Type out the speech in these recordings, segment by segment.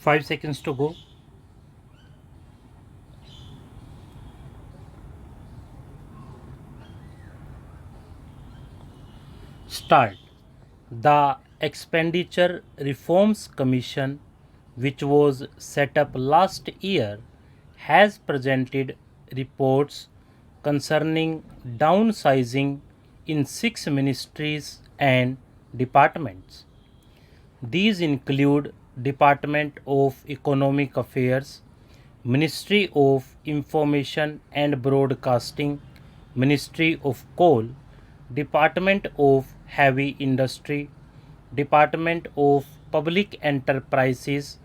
5 seconds to go. Start. The Expenditure Reforms Commission, which was set up last year, has presented reports concerning downsizing in 6 ministries and departments. These include Department of Economic Affairs, Ministry of Information and Broadcasting, Ministry of Coal, Department of Heavy Industry, Department of Public Enterprises,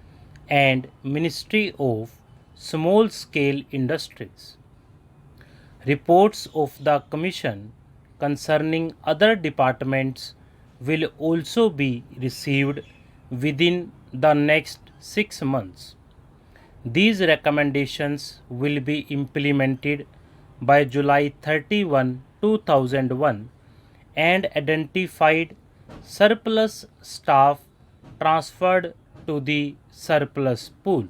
and Ministry of Small Scale Industries. Reports of the Commission concerning other departments will also be received within the next 6 months. These recommendations will be implemented by July 31, 2001 and identified surplus staff transferred to the surplus pool.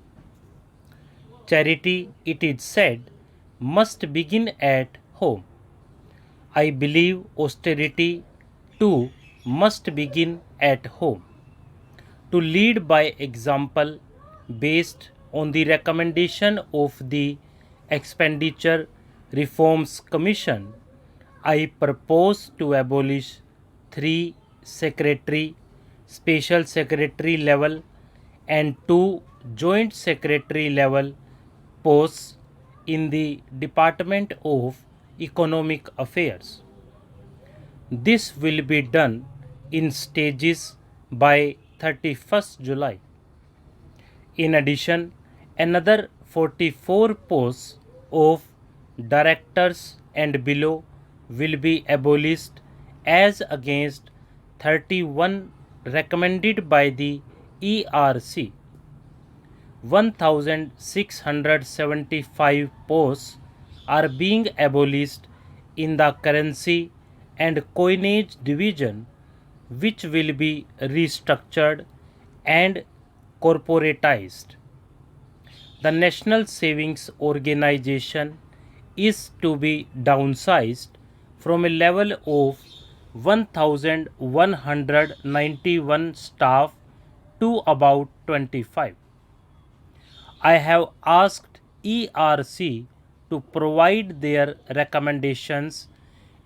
Charity, it is said, must begin at home. I believe austerity too must begin at home. To lead by example based on the recommendation of the Expenditure Reforms Commission, I propose to abolish 3 secretary, special secretary level and 2 joint secretary level posts in the Department of Economic Affairs. This will be done in stages by 31st July. In addition, another 44 posts of directors and below will be abolished as against 31 recommended by the ERC. 1675 posts are being abolished in the currency and coinage division, which will be restructured and corporatized. The National Savings Organization is to be downsized from a level of 1191 staff to about 25. I have asked ERC to provide their recommendations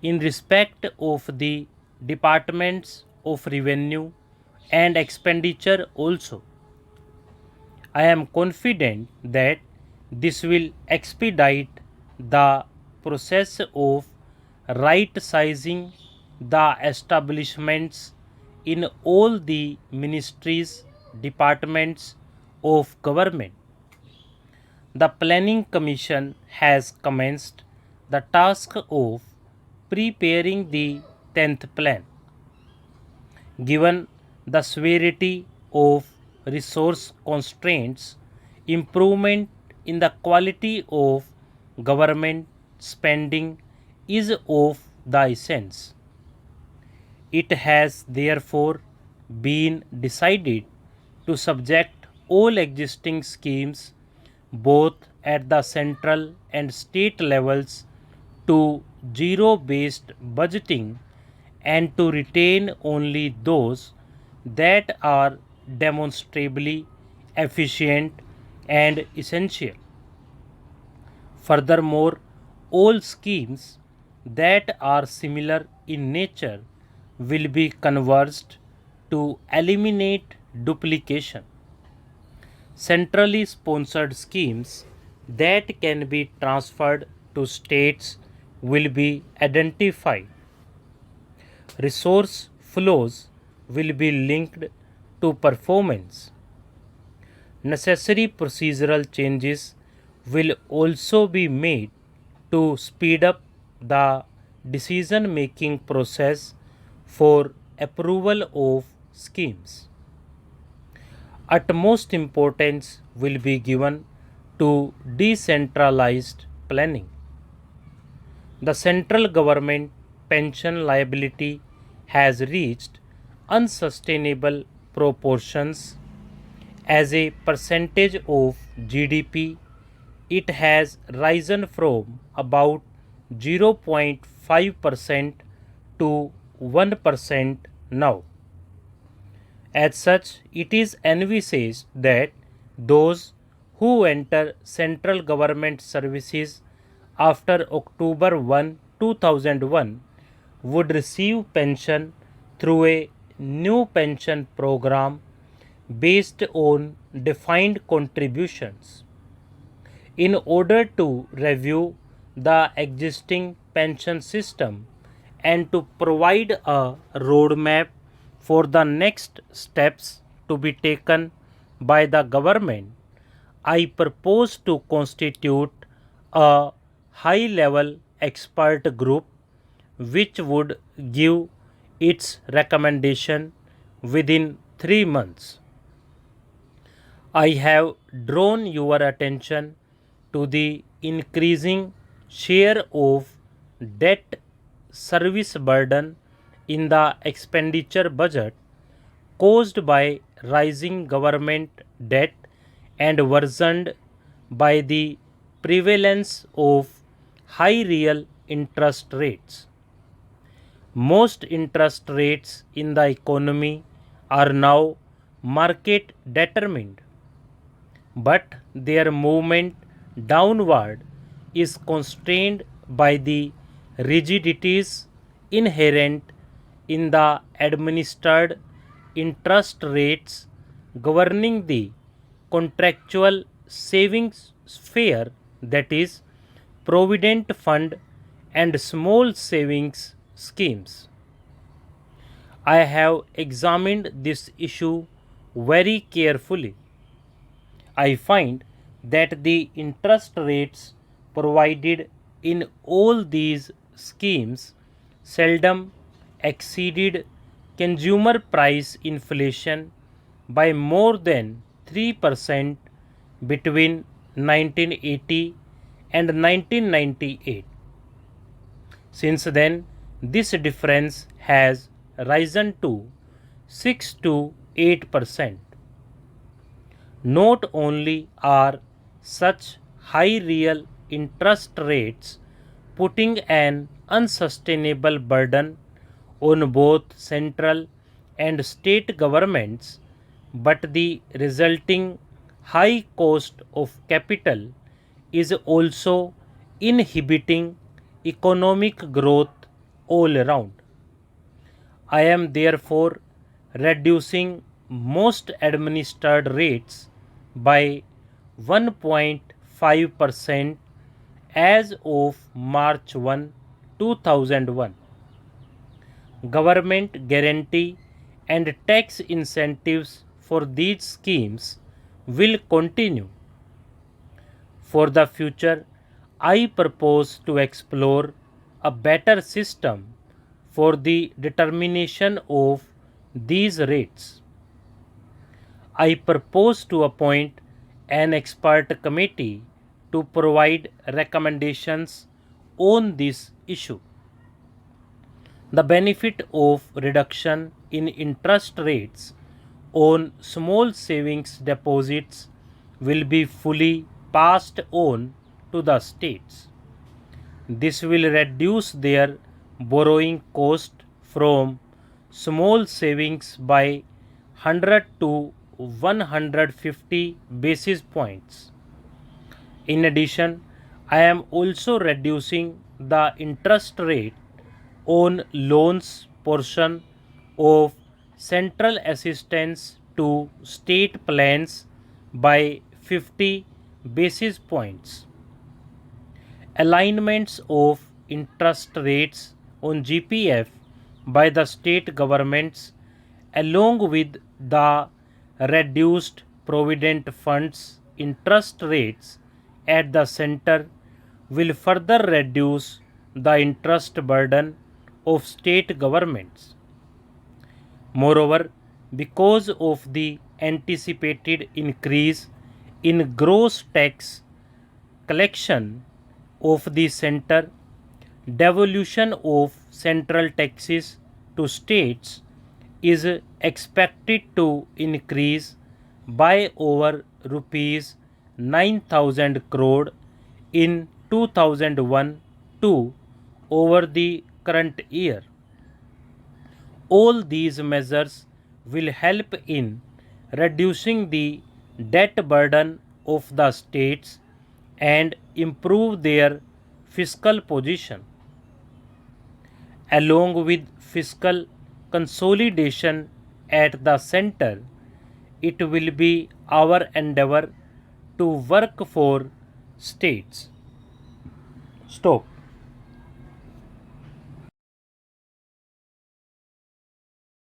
in respect of the departments of revenue and expenditure also. I am confident that this will expedite the process of right sizing the establishments in all the ministries, departments of government. The Planning Commission has commenced the task of preparing the 10th plan. Given the severity of resource constraints, improvement in the quality of government spending is of the essence. It has therefore been decided to subject all existing schemes, both at the central and state levels, to zero based budgeting and to retain only those that are demonstrably efficient and essential. Furthermore, all schemes that are similar in nature will be converged to eliminate duplication. Centrally sponsored schemes that can be transferred to states will be identified. Resource flows will be linked to performance. Necessary procedural changes will also be made to speed up the decision making process for approval of schemes. Utmost importance will be given to decentralized planning. The central government pension liability has reached unsustainable proportions As a percentage of GDP, it has risen from about 0.5% to 1% now. As such, it is envisaged that those who enter central government services after October 1, 2001 would receive pension through a new pension program based on defined contributions. In order to review the existing pension system and to provide a roadmap for the next steps to be taken by the government, I propose to constitute a high level expert group which would give its recommendation within 3 months. I have drawn your attention to the increasing share of debt service burden in the expenditure budget caused by rising government debt and worsened by the prevalence of high real interest rates. Most interest rates in the economy are now market determined, but their movement downward is constrained by the rigidities inherent in the administered interest rates governing the contractual savings sphere, that is, provident fund and small savings schemes. I have examined this issue very carefully. I find that the interest rates provided in all these schemes seldom exceeded consumer price inflation by more than 3% between 1980 and 1998. Since then, this difference has risen to 6 to 8%. Not only are such high real interest rates putting an unsustainable burden on both central and state governments, but the resulting high cost of capital is also inhibiting economic growth all around. I am therefore reducing most administered rates by 1.5% as of March 1, 2001. Government guarantee and tax incentives for these schemes will continue. For the future, I propose to explore a better system for the determination of these rates. I propose to appoint an expert committee to provide recommendations on this issue. The benefit of reduction in interest rates on small savings deposits will be fully passed on to the states. This will reduce their borrowing cost from small savings by 100 to 150 basis points. In addition, I am also reducing the interest rate on loans portion of central assistance to state plans by 50 basis points. Alignments of interest rates on GPF by the state governments along with the reduced provident funds interest rates at the center will further reduce the interest burden of state governments. Moreover, because of the anticipated increase in gross tax collection of the center, devolution of central taxes to states is expected to increase by over rupees 9,000 crore in 2001-2 over the current year. All these measures will help in reducing the debt burden of the states and improve their fiscal position. Along with fiscal consolidation at the center, it will be our endeavor to work for states. Stop.